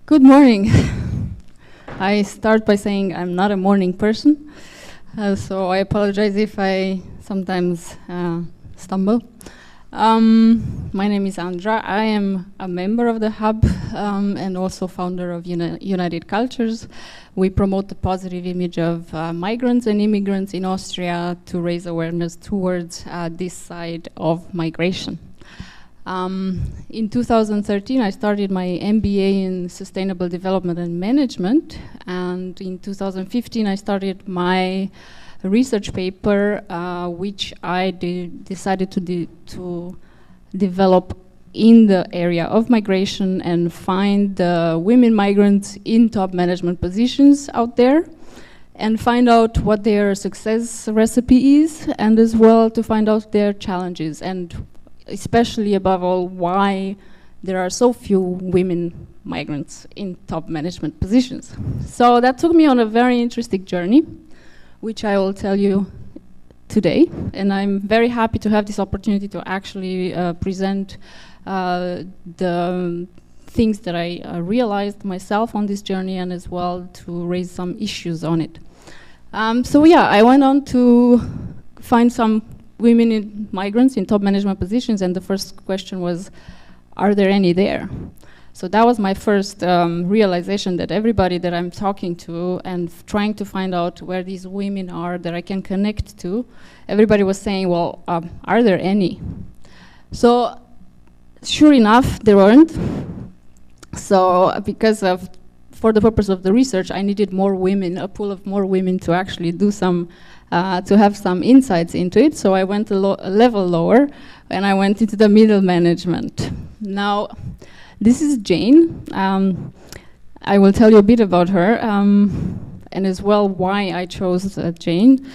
Good morning. I start by saying I'm not a morning person, so I apologize if I sometimes stumble. My name is Andra. I am a member of the Hub and also founder of United Cultures. We promote the positive image of migrants and immigrants in Austria to raise awareness towards this side of migration. In 2013, I started my MBA in Sustainable Development and Management, and in 2015, I started my research paper, which I decided to develop in the area of migration and find women migrants in top management positions out there, and find out what their success recipe is, and as well to find out their challenges, and especially above all, why there are so few women migrants in top management positions. So that took me on a very interesting journey, which I will tell you today. And I'm very happy to have this opportunity to actually present the things that I realized myself on this journey, and as well to raise some issues on it. So yeah, I went on to find some women migrants in top management positions, and the first question was, are there any there? So that was my first realization, that everybody that I'm talking to and trying to find out where these women are that I can connect to, everybody was saying, well, are there any? So sure enough, there weren't. So for the purpose of the research, I needed more women, a pool of more women to actually do some to have some insights into it. So I went a level lower, and I went into the middle management. Now, this is Jane. I will tell you a bit about her, and as well why I chose Jane.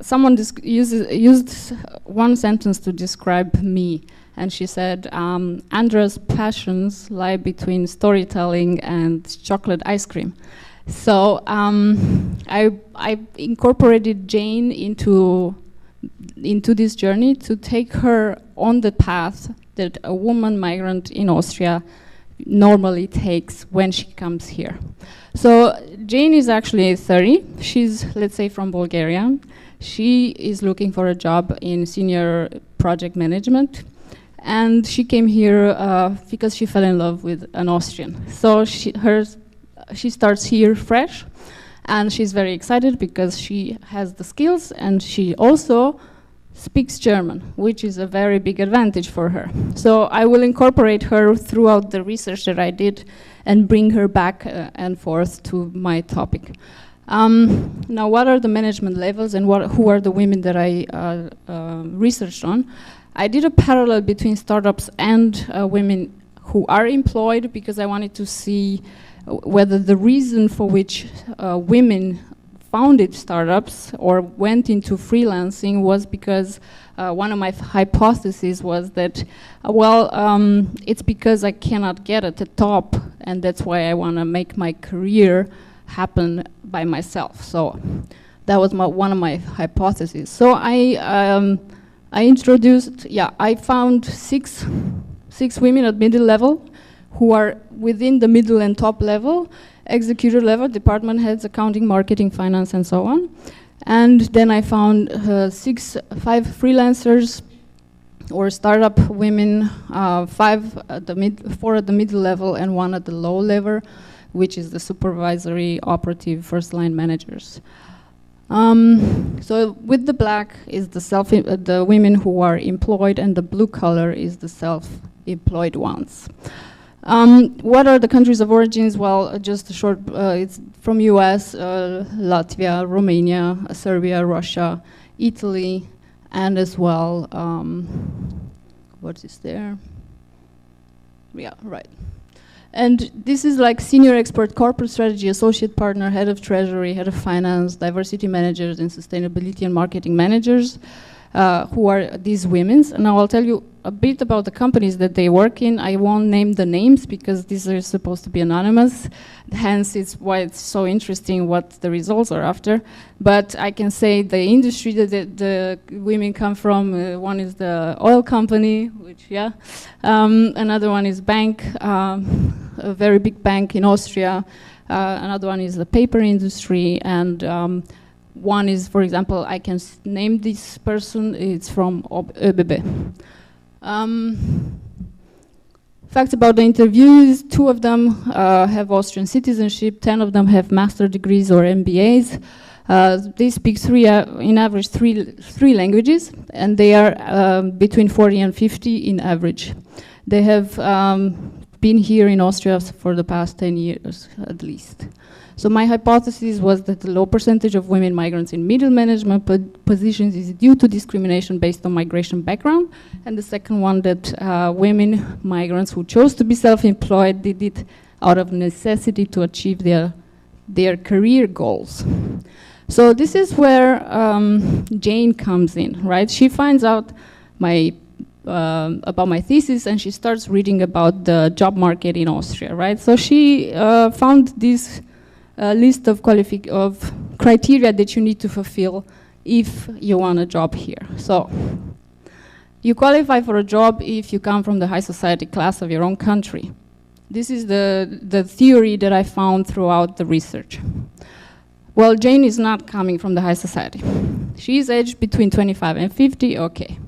Someone used one sentence to describe me, and she said, Andra's passions lie between storytelling and chocolate ice cream. So I incorporated Jane into this journey to take her on the path that a woman migrant in Austria normally takes when she comes here. So Jane is actually 30. She's, let's say, from Bulgaria. She is looking for a job in senior project management. And she came here because she fell in love with an Austrian. So she starts here fresh, and she's very excited because she has the skills, and she also speaks German, which is a very big advantage for her. So I will incorporate her throughout the research that I did and bring her back and forth to my topic. Now, what are the management levels, and who are the women that I researched on? I did a parallel between startups and women who are employed, because I wanted to see whether the reason for which women founded startups or went into freelancing was because one of my hypotheses was that, it's because I cannot get at the top, and that's why I want to make my career happen by myself. So that was one of my hypotheses. So I found six women at middle level who are within the middle and top level, executive level, department heads, accounting, marketing, finance, and so on. And then I found 5 freelancers or startup women, 4 at the middle level and 1 at the low level, which is the supervisory, operative, first-line managers. So with the black is the women who are employed, and the blue color is the self-employed ones. What are the countries of origins? Well, just a short, it's from US, Latvia, Romania, Serbia, Russia, Italy, and as well, what is there? Yeah, right. And this is like senior expert, corporate strategy, associate partner, head of treasury, head of finance, diversity managers, and sustainability and marketing managers, who are these women. And now I'll tell you a bit about the companies that they work in. I won't name the names because these are supposed to be anonymous. Hence, it's why it's so interesting what the results are after. But I can say the industry that the women come from, one is the oil company, which, another one is bank, a very big bank in Austria. Another one is the paper industry, and one is, for example, I can name this person, it's from ÖBB. Facts about the interviews: 2 of them have Austrian citizenship, 10 of them have master degrees or MBAs. They speak in average three languages, and they are between 40 and 50 in average. They have been here in Austria for the past 10 years at least. So my hypothesis was that the low percentage of women migrants in middle management positions is due to discrimination based on migration background, and the second one, that women migrants who chose to be self-employed did it out of necessity to achieve their career goals. So this is where Jane comes in, right? She finds out about my thesis, and she starts reading about the job market in Austria, right? So she found this list of criteria that you need to fulfill if you want a job here. So you qualify for a job if you come from the high society class of your own country. This is the theory that I found throughout the research. Well, Jane is not coming from the high society. She is aged between 25 and 50, okay.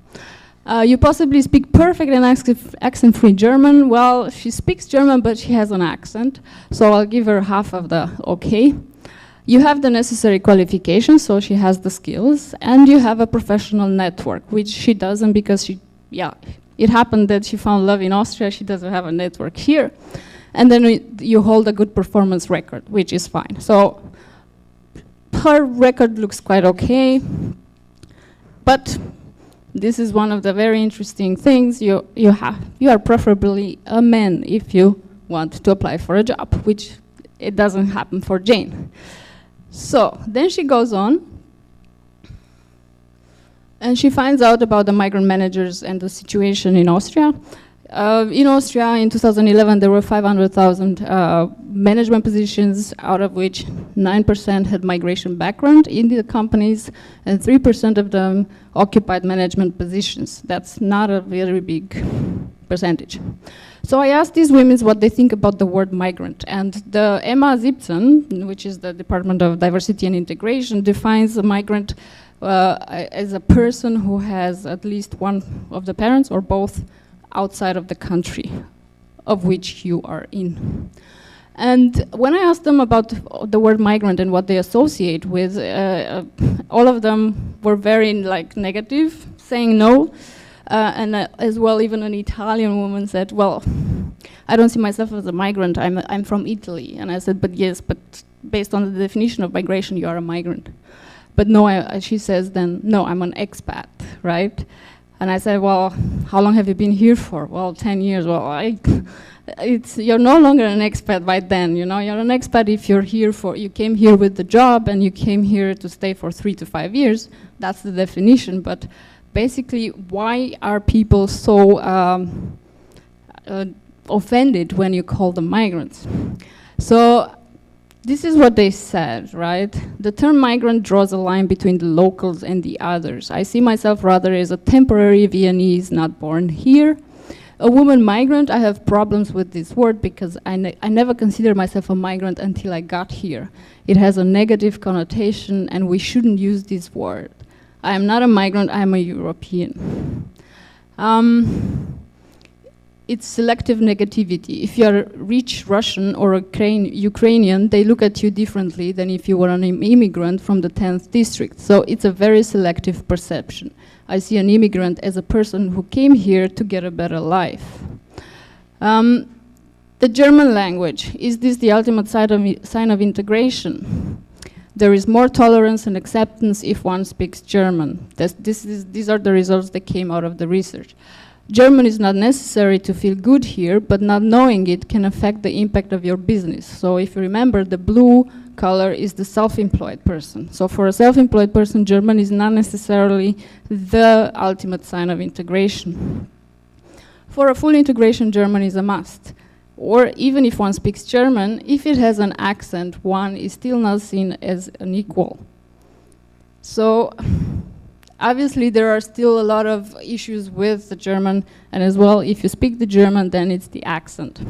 You possibly speak perfect and accent-free German. Well, she speaks German, but she has an accent, so I'll give her half of the okay. You have the necessary qualifications, so she has the skills, and you have a professional network, which she doesn't, because it happened that she found love in Austria. She doesn't have a network here. And then you hold a good performance record, which is fine. So her record looks quite okay, but this is one of the very interesting things. You are preferably a man if you want to apply for a job, which it doesn't happen for Jane. So then she goes on, and she finds out about the migrant managers and the situation in Austria. In Austria, in 2011, there were 500,000 management positions, out of which 9% had migration background in the companies, and 3% of them occupied management positions. That's not a very big percentage. So I asked these women what they think about the word migrant, and the MA17, which is the Department of Diversity and Integration, defines a migrant as a person who has at least one of the parents or both outside of the country of which you are in. And when I asked them about the word migrant and what they associate with, all of them were very negative, saying no. And as well, even an Italian woman said, well, I don't see myself as a migrant, I'm from Italy. And I said, but yes, but based on the definition of migration, you are a migrant. But no, she says then, no, I'm an expat, right? And I said, well, how long have you been here for? Well, 10 years. Well, you're no longer an expat by then, you know. You're an expat if you came here with the job and you came here to stay for 3 to 5 years. That's the definition. But basically, why are people so offended when you call them migrants? So this is what they said, right? The term migrant draws a line between the locals and the others. I see myself rather as a temporary Viennese not born here. A woman migrant, I have problems with this word because I never considered myself a migrant until I got here. It has a negative connotation and we shouldn't use this word. I am not a migrant, I am a European. It's selective negativity. If you're rich Russian or Ukrainian, they look at you differently than if you were an immigrant from the 10th district. So it's a very selective perception. I see an immigrant as a person who came here to get a better life. The German language, is this the ultimate sign of integration? There is more tolerance and acceptance if one speaks German. These are the results that came out of the research. German is not necessary to feel good here, but not knowing it can affect the impact of your business. So if you remember, the blue color is the self-employed person. So for a self-employed person, German is not necessarily the ultimate sign of integration. For a full integration, German is a must. Or even if one speaks German, if it has an accent, one is still not seen as an equal. So obviously, there are still a lot of issues with the German, and as well, if you speak the German, then it's the accent.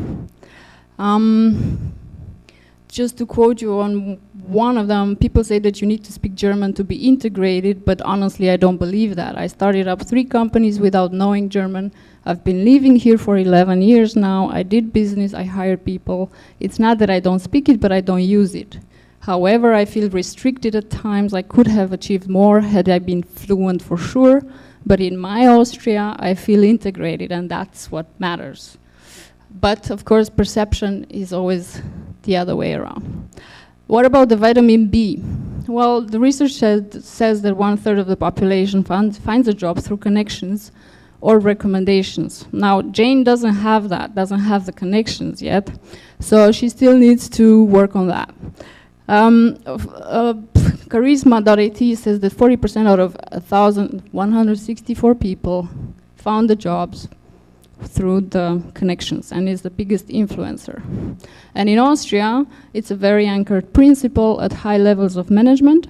Just to quote you on one of them, people say that you need to speak German to be integrated, but honestly, I don't believe that. I started up 3 companies without knowing German. I've been living here for 11 years now. I did business, I hired people. It's not that I don't speak it, but I don't use it. However, I feel restricted at times. I could have achieved more had I been fluent for sure, but in my Austria, I feel integrated, and that's what matters. But of course, perception is always the other way around. What about the vitamin B? Well, the research says that 1/3 of the population finds a job through connections or recommendations. Now, Jane doesn't have that, doesn't have the connections yet, so she still needs to work on that. Charisma.at says that 40% out of 1,164 people found the jobs through the connections and is the biggest influencer. And in Austria, it's a very anchored principle at high levels of management.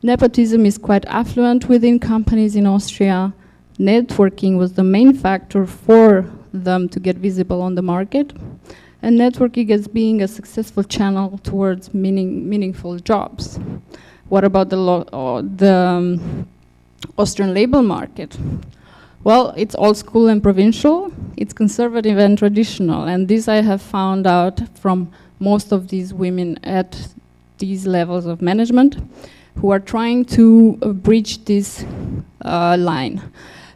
Nepotism is quite affluent within companies in Austria. Networking was the main factor for them to get visible on the market. And networking as being a successful channel towards meaningful jobs. What about the Austrian labor market? Well, it's old school and provincial, it's conservative and traditional, and this I have found out from most of these women at these levels of management who are trying to breach this line.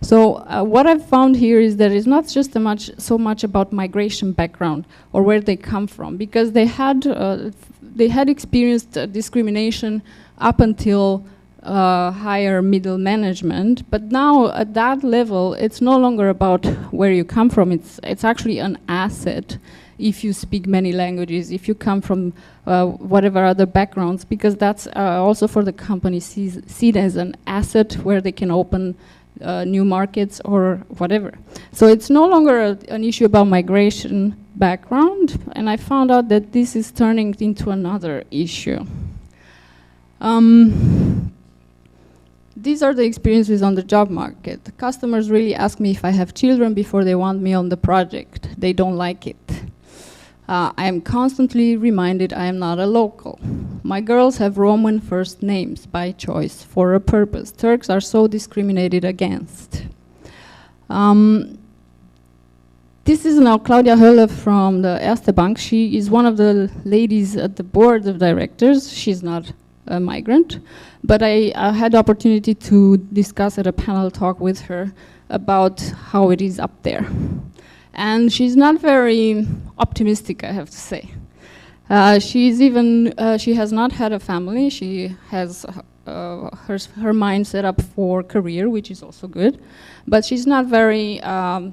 So what I've found here is that it's not just so much about migration background or where they come from, because they had experienced discrimination up until higher middle management, but now at that level, it's no longer about where you come from. It's actually an asset if you speak many languages, if you come from whatever other backgrounds, because that's also for the company seen as an asset where they can open new markets or whatever. So it's no longer an issue about migration background, and I found out that this is turning into another issue. These are the experiences on the job market. The customers really ask me if I have children before they want me on the project. They don't like it. I am constantly reminded I am not a local. My girls have Roman first names by choice for a purpose. Turks are so discriminated against. This is now Claudia Hölle from the Erste Bank. She is one of the ladies at the board of directors. She's not a migrant, but I had the opportunity to discuss at a panel talk with her about how it is up there. And she's not very optimistic, I have to say. She has not had a family. She has her mind set up for career, which is also good, but she's not very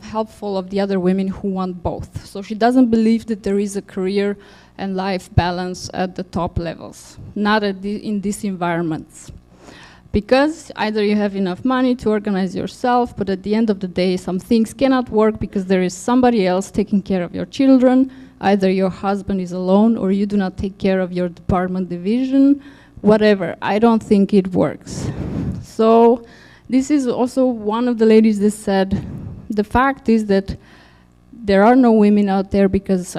helpful of the other women who want both. So she doesn't believe that there is a career and life balance at the top levels, not in these environments. Because either you have enough money to organize yourself, but at the end of the day, some things cannot work because there is somebody else taking care of your children. Either your husband is alone or you do not take care of your department division, whatever. I don't think it works. So this is also one of the ladies that said, the fact is that there are no women out there because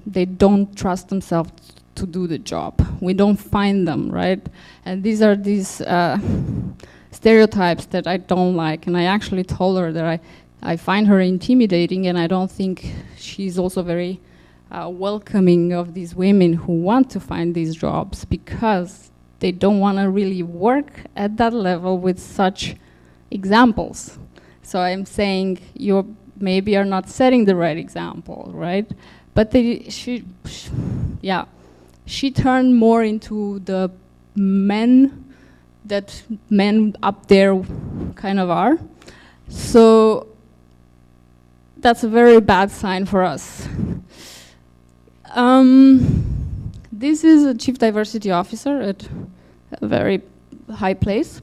they don't trust themselves to do the job. We don't find them, right? And these are these stereotypes that I don't like. And I actually told her that I find her intimidating, and I don't think she's also very welcoming of these women who want to find these jobs, because they don't want to really work at that level with such examples. So I'm saying you maybe are not setting the right example, right? But she turned more into the men that men up there kind of are. So that's a very bad sign for us. This is a chief diversity officer at a very high place.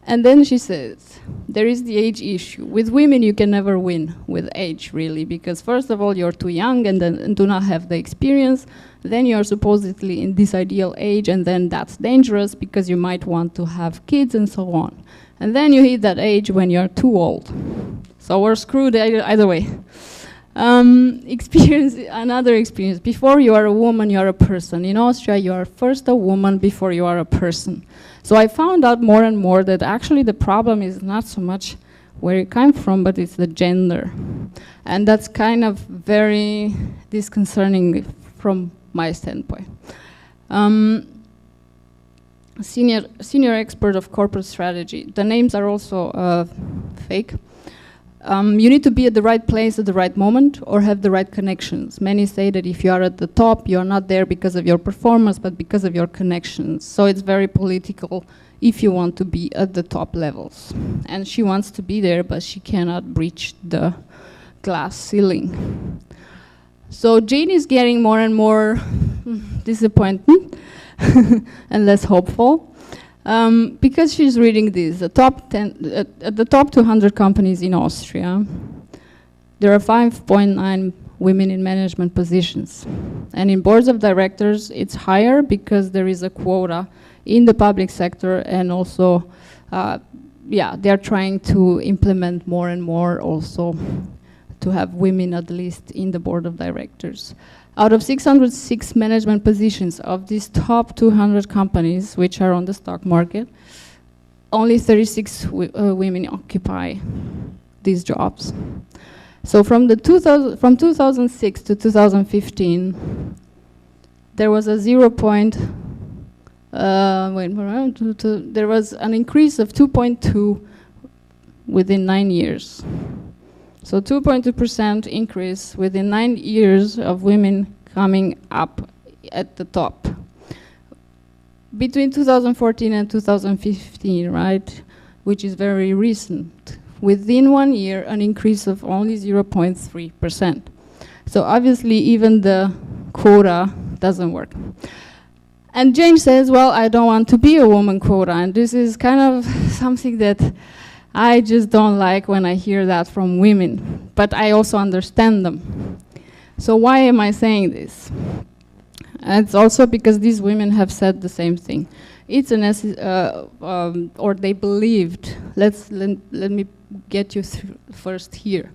And then she says, there is the age issue. With women, you can never win with age, really, because first of all, you're too young and do not have the experience. Then you're supposedly in this ideal age, and then that's dangerous because you might want to have kids and so on. And then you hit that age when you're too old. So we're screwed either way. Another experience. Before you are a woman, you are a person. In Austria, you are first a woman before you are a person. So I found out more and more that actually the problem is not so much where you come from, but it's the gender. And that's kind of very disconcerting from my standpoint. Senior expert of corporate strategy. The names are also fake. You need to be at the right place at the right moment or have the right connections. Many say that if you are at the top, you are not there because of your performance, but because of your connections. So it's very political if you want to be at the top levels. And she wants to be there, but she cannot breach the glass ceiling. So Jane is getting more and more disappointed and less hopeful. Because she's reading this, the top 10, at the top 200 companies in Austria, there are 5.9 women in management positions. And in boards of directors, it's higher because there is a quota in the public sector, and also, they're trying to implement more and more also to have women at least in the board of directors. Out of 606 management positions of these top 200 companies, which are on the stock market, only 36 women occupy these jobs. So from 2006 to 2015, there was a there was an increase of 2.2 within 9 years. So 2.2% increase within 9 years of women coming up at the top. Between 2014 and 2015, right, which is very recent, within 1 year, an increase of only 0.3%. So obviously, even the quota doesn't work. And Jane says, well, I don't want to be a woman quota, and this is kind of something that I just don't like when I hear that from women, but I also understand them. So why am I saying this? It's also because these women have said the same thing. It's or they believed. Let me get you first here.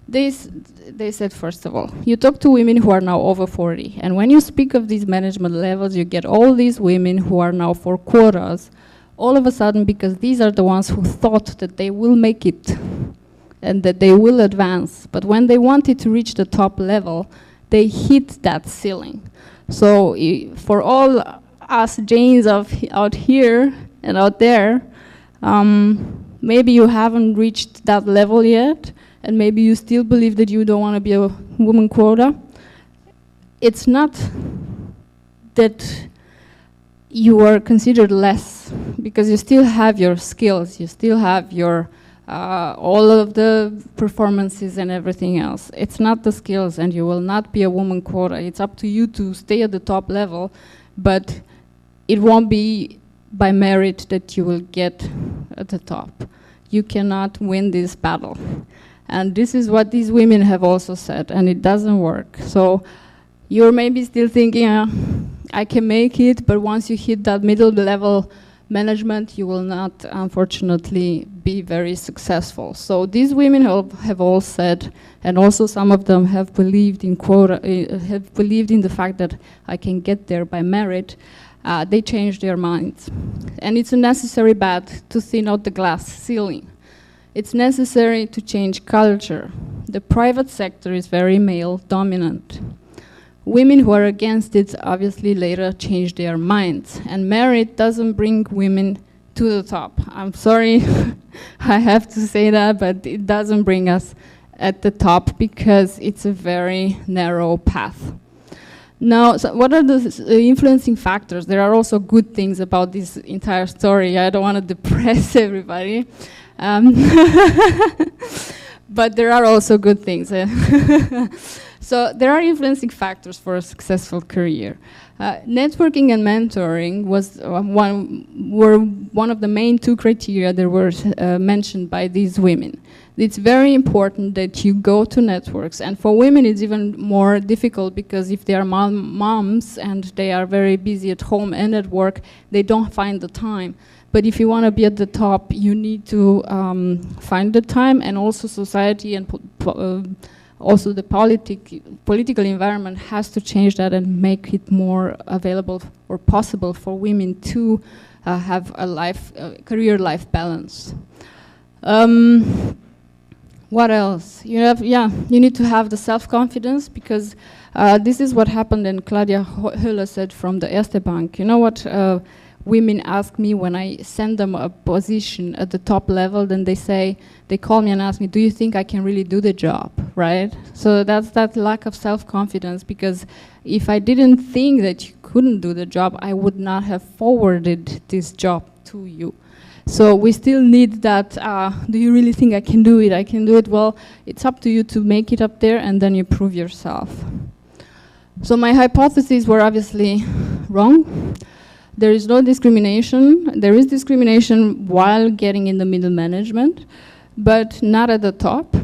They said, first of all, you talk to women who are now over 40, and when you speak of these management levels, you get all these women who are now for quotas, all of a sudden, because these are the ones who thought that they will make it and that they will advance. But when they wanted to reach the top level, they hit that ceiling. So for all us Janes out here and out there, maybe you haven't reached that level yet, and maybe you still believe that you don't want to be a woman quota. It's not that you are considered less, because you still have your skills, you still have your all of the performances and everything else. It's not the skills, and you will not be a woman quota. It's up to you to stay at the top level, but it won't be by merit that you will get at the top. You cannot win this battle. And this is what these women have also said, and it doesn't work. So you're maybe still thinking, I can make it, but once you hit that middle level management, you will not, unfortunately, be very successful. So these women have all said, and also some of them have believed in quota, have believed in the fact that I can get there by merit. They changed their minds. And it's a necessary bet to thin out the glass ceiling. It's necessary to change culture. The private sector is very male dominant. Women who are against it obviously later change their minds, and merit doesn't bring women to the top. I'm sorry, I have to say that, but it doesn't bring us at the top because it's a very narrow path. Now, so what are the influencing factors? There are also good things about this entire story. I don't want to depress everybody. But there are also good things. So there are influencing factors for a successful career. Networking and mentoring were one of the main two criteria that were mentioned by these women. It's very important that you go to networks, and for women it's even more difficult because if they are moms and they are very busy at home and at work, they don't find the time. But if you want to be at the top, you need to find the time, and also society and also the political environment has to change that and make it more available or possible for women to have a career-life balance. What else? You need to have the self-confidence, because this is what happened, and Claudia Höller said from the Erste Bank. You know what women ask me when I send them a position at the top level? Then they call me and ask me, do you think I can really do the job, right? So that's that lack of self-confidence, because if I didn't think that you couldn't do the job, I would not have forwarded this job to you. So we still need that, do you really think I can do it? I can do it. Well, it's up to you to make it up there, and then you prove yourself. So my hypotheses were obviously wrong. There is no discrimination. There is discrimination while getting in the middle management, but not at the top.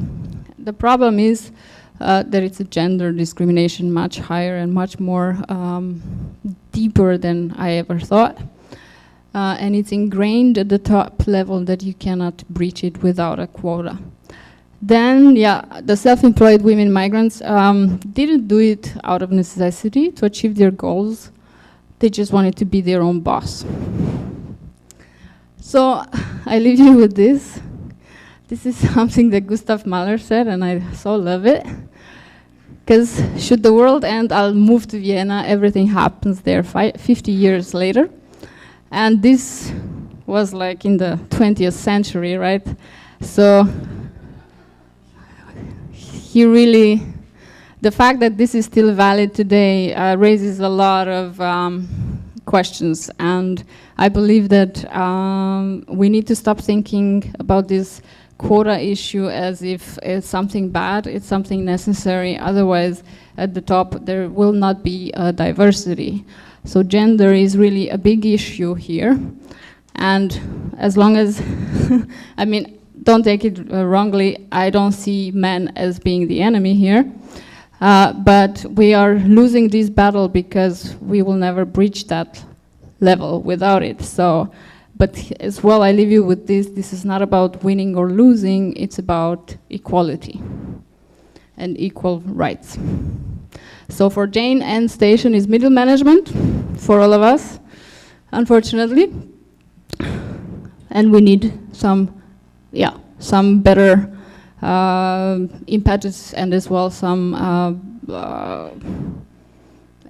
The problem is that it's a gender discrimination much higher and much more deeper than I ever thought. And it's ingrained at the top level that you cannot breach it without a quota. Then, the self-employed women migrants didn't do it out of necessity to achieve their goals. They just wanted to be their own boss. So I leave you with this. This is something that Gustav Mahler said, and I so love it. Because should the world end, I'll move to Vienna. Everything happens there 50 years later. And this was like in the 20th century, right? So he really, the fact that this is still valid today raises a lot of questions. And I believe that we need to stop thinking about this quota issue as if it's something bad, it's something necessary. Otherwise, at the top, there will not be diversity. So gender is really a big issue here. And as long as, I mean, don't take it wrongly, I don't see men as being the enemy here. But we are losing this battle because we will never breach that level without it. So, but as well, I leave you with this. This is not about winning or losing. It's about equality and equal rights. So for Jane, end station is middle management for all of us, unfortunately. And we need some better impetus, and as well some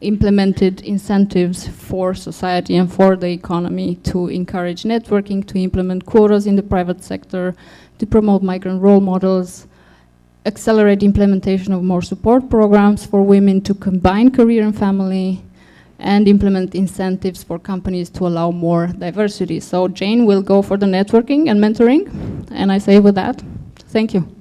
implemented incentives for society and for the economy to encourage networking, to implement quotas in the private sector, to promote migrant role models, accelerate implementation of more support programs for women to combine career and family, and implement incentives for companies to allow more diversity. So Jane will go for the networking and mentoring, and I say with that, thank you.